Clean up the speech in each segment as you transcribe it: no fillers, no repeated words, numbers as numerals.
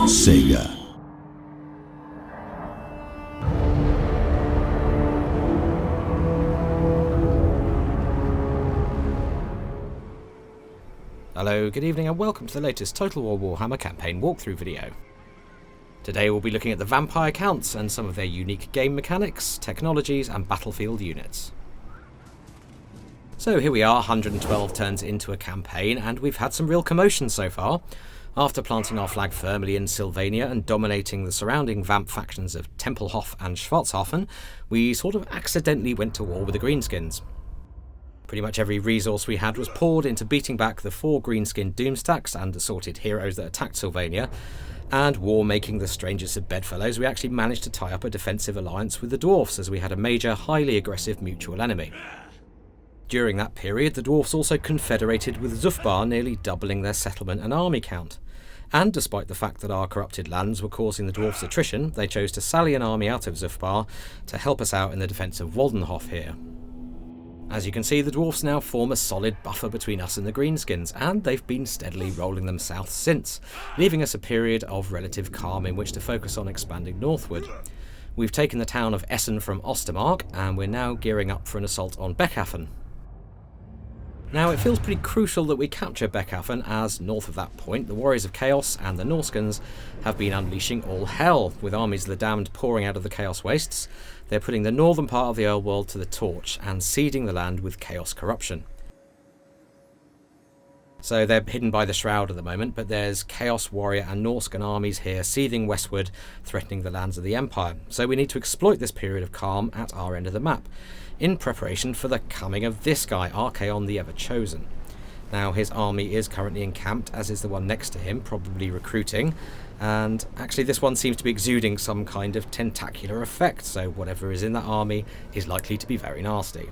Sega. Hello, good evening and welcome to the latest Total War Warhammer campaign walkthrough video. Today we'll be looking at the Vampire Counts and some of their unique game mechanics, technologies and battlefield units. So here we are, 112 turns into a campaign, and we've had some real commotion so far. After planting our flag firmly in Sylvania and dominating the surrounding Vamp factions of Tempelhof and Schwarzhofen, we sort of accidentally went to war with the Greenskins. Pretty much every resource we had was poured into beating back the 4 Greenskin Doomstacks and assorted heroes that attacked Sylvania, and war making the strangest of bedfellows, we actually managed to tie up a defensive alliance with the Dwarfs as we had a major, highly aggressive mutual enemy. During that period, the Dwarfs also confederated with Zufbar, nearly doubling their settlement and army count. And despite the fact that our corrupted lands were causing the Dwarfs attrition, they chose to sally an army out of Zufbar to help us out in the defence of Waldenhof here. As you can see, the Dwarfs now form a solid buffer between us and the Greenskins, and they've been steadily rolling them south since, leaving us a period of relative calm in which to focus on expanding northward. We've taken the town of Essen from Ostermark, and we're now gearing up for an assault on Beckhafen. Now, it feels pretty crucial that we capture Beckhafen, as north of that point, the Warriors of Chaos and the Norskans have been unleashing all hell, with armies of the damned pouring out of the Chaos Wastes. They're putting the northern part of the old world to the torch and seeding the land with chaos corruption. So they're hidden by the Shroud at the moment, but there's Chaos Warrior and Norscan armies here seething westward, threatening the lands of the Empire. So we need to exploit this period of calm at our end of the map, in preparation for the coming of this guy, Archaon the Ever-Chosen. Now, his army is currently encamped, as is the one next to him, probably recruiting, and actually this one seems to be exuding some kind of tentacular effect, so whatever is in that army is likely to be very nasty.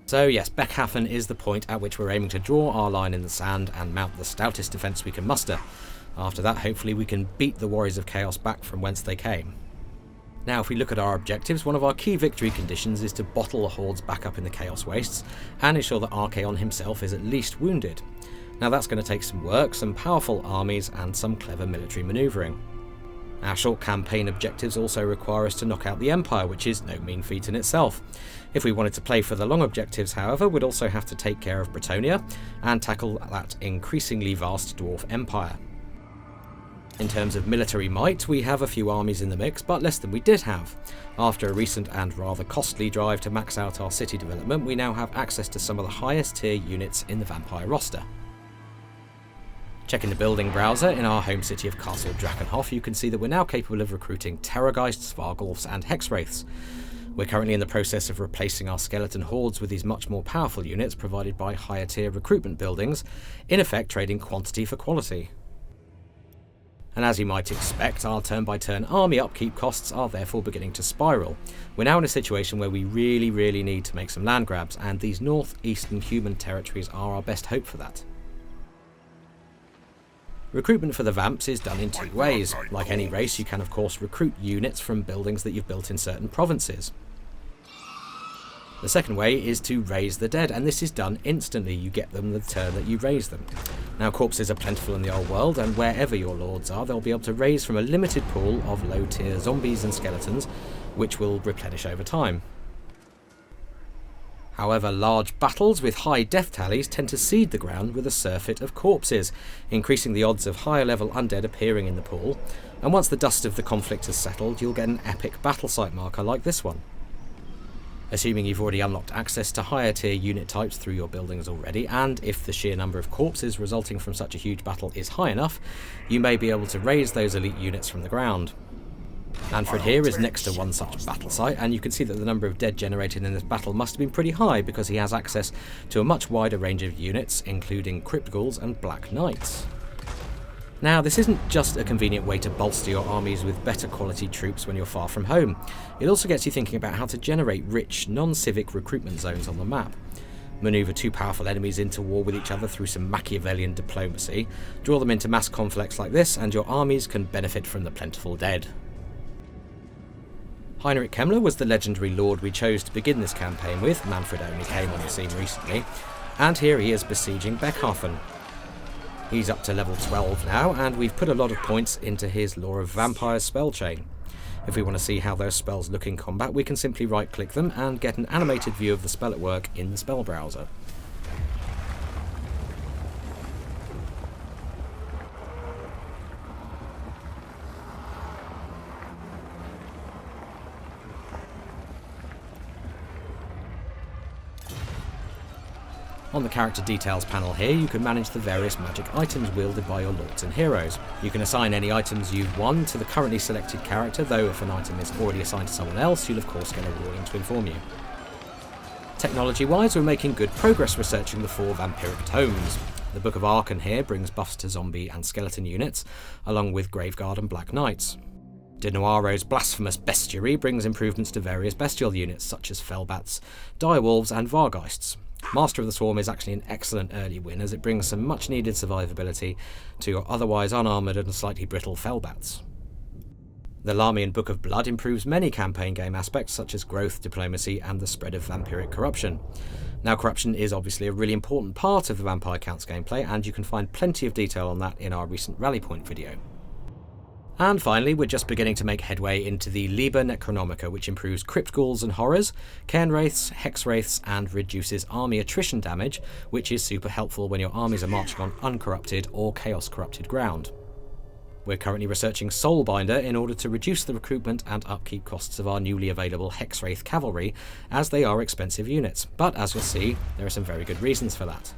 So yes, Beckhafen is the point at which we're aiming to draw our line in the sand and mount the stoutest defence we can muster. After that, hopefully we can beat the Warriors of Chaos back from whence they came. Now, if we look at our objectives, one of our key victory conditions is to bottle the hordes back up in the Chaos Wastes and ensure that Archaon himself is at least wounded. Now, that's going to take some work, some powerful armies and some clever military manoeuvring. Our short campaign objectives also require us to knock out the Empire, which is no mean feat in itself. If we wanted to play for the long objectives, however, we'd also have to take care of Bretonnia and tackle that increasingly vast dwarf empire. In terms of military might, we have a few armies in the mix, but less than we did have. After a recent and rather costly drive to max out our city development, we now have access to some of the highest tier units in the Vampire roster. Checking the building browser in our home city of Castle Drakenhof, you can see that we're now capable of recruiting Terrorgeists, Svargolfs and Hexwraiths. We're currently in the process of replacing our skeleton hordes with these much more powerful units provided by higher tier recruitment buildings, in effect trading quantity for quality. And as you might expect, our turn-by-turn army upkeep costs are therefore beginning to spiral. We're now in a situation where we really need to make some land grabs, and these northeastern human territories are our best hope for that. Recruitment for the Vamps is done in 2 ways. Like any race, you can of course recruit units from buildings that you've built in certain provinces. The second way is to raise the dead, and this is done instantly. You get them the turn that you raise them. Now, corpses are plentiful in the old world, and wherever your lords are, they'll be able to raise from a limited pool of low-tier zombies and skeletons, which will replenish over time. However, large battles with high death tallies tend to seed the ground with a surfeit of corpses, increasing the odds of higher-level undead appearing in the pool, and once the dust of the conflict has settled, you'll get an epic battle site marker like this one. Assuming you've already unlocked access to higher tier unit types through your buildings already, and if the sheer number of corpses resulting from such a huge battle is high enough, you may be able to raise those elite units from the ground. Manfred here is next to one such battle site, and you can see that the number of dead generated in this battle must have been pretty high because he has access to a much wider range of units, including Crypt Ghouls and Black Knights. Now, this isn't just a convenient way to bolster your armies with better quality troops when you're far from home. It also gets you thinking about how to generate rich, non-civic recruitment zones on the map. Manoeuvre 2 powerful enemies into war with each other through some Machiavellian diplomacy, draw them into mass conflicts like this, and your armies can benefit from the plentiful dead. Heinrich Kemmler was the legendary lord we chose to begin this campaign with. Manfred only came on the scene recently, and here he is besieging Beckhafen. He's up to level 12 now, and we've put a lot of points into his Lore of Vampires spell chain. If we want to see how those spells look in combat, we can simply right-click them and get an animated view of the spell at work in the spell browser. On the character details panel here, you can manage the various magic items wielded by your lords and heroes. You can assign any items you've won to the currently selected character, though if an item is already assigned to someone else, you'll of course get a warning to inform you. Technology-wise, we're making good progress researching the 4 vampiric tomes. The Book of Archon here brings buffs to zombie and skeleton units, along with Graveguard and Black Knights. De Noiro's Blasphemous Bestiary brings improvements to various bestial units such as Fellbats, Direwolves and Vargheists. Master of the Swarm is actually an excellent early win, as it brings some much needed survivability to your otherwise unarmoured and slightly brittle Fellbats. The Lamian Book of Blood improves many campaign game aspects such as growth, diplomacy and the spread of vampiric corruption. Now, corruption is obviously a really important part of the Vampire Counts gameplay, and you can find plenty of detail on that in our recent Rally Point video. And finally, we're just beginning to make headway into the Liber Necronomica, which improves Crypt Ghouls and Horrors, Cairn Wraiths, Hex Wraiths, and reduces army attrition damage, which is super helpful when your armies are marching on uncorrupted or chaos-corrupted ground. We're currently researching Soulbinder in order to reduce the recruitment and upkeep costs of our newly available Hex Wraith cavalry, as they are expensive units, but as you'll see, there are some very good reasons for that.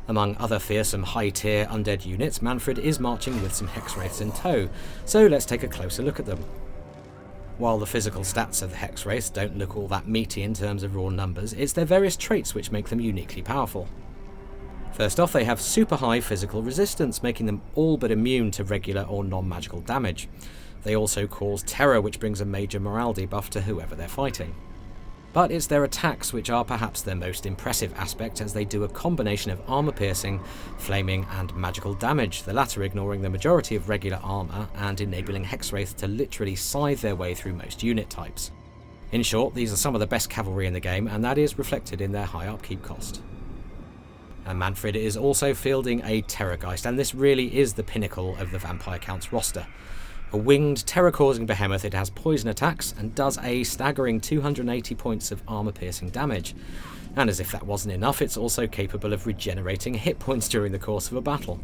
Among other fearsome high-tier undead units, Manfred is marching with some Hex Wraiths in tow, so let's take a closer look at them. While the physical stats of the Hex Wraiths don't look all that meaty in terms of raw numbers, it's their various traits which make them uniquely powerful. First off, they have super high physical resistance, making them all but immune to regular or non-magical damage. They also cause terror, which brings a major morale debuff to whoever they're fighting. But it's their attacks which are perhaps their most impressive aspect, as they do a combination of armour-piercing, flaming and magical damage, the latter ignoring the majority of regular armour and enabling Hexwraith to literally scythe their way through most unit types. In short, these are some of the best cavalry in the game, and that is reflected in their high upkeep cost. And Manfred is also fielding a Terrorgeist, and this really is the pinnacle of the Vampire Counts roster. A winged, terror-causing behemoth, it has poison attacks and does a staggering 280 points of armour-piercing damage. And as if that wasn't enough, it's also capable of regenerating hit points during the course of a battle.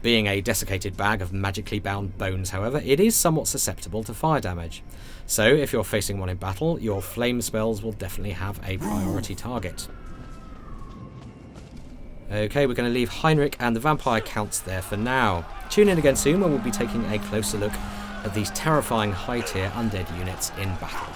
Being a desiccated bag of magically bound bones, however, it is somewhat susceptible to fire damage. So if you're facing one in battle, your flame spells will definitely have a priority target. Okay, we're going to leave Heinrich and the Vampire Counts there for now. Tune in again soon when we'll be taking a closer look at these terrifying high-tier undead units in battle.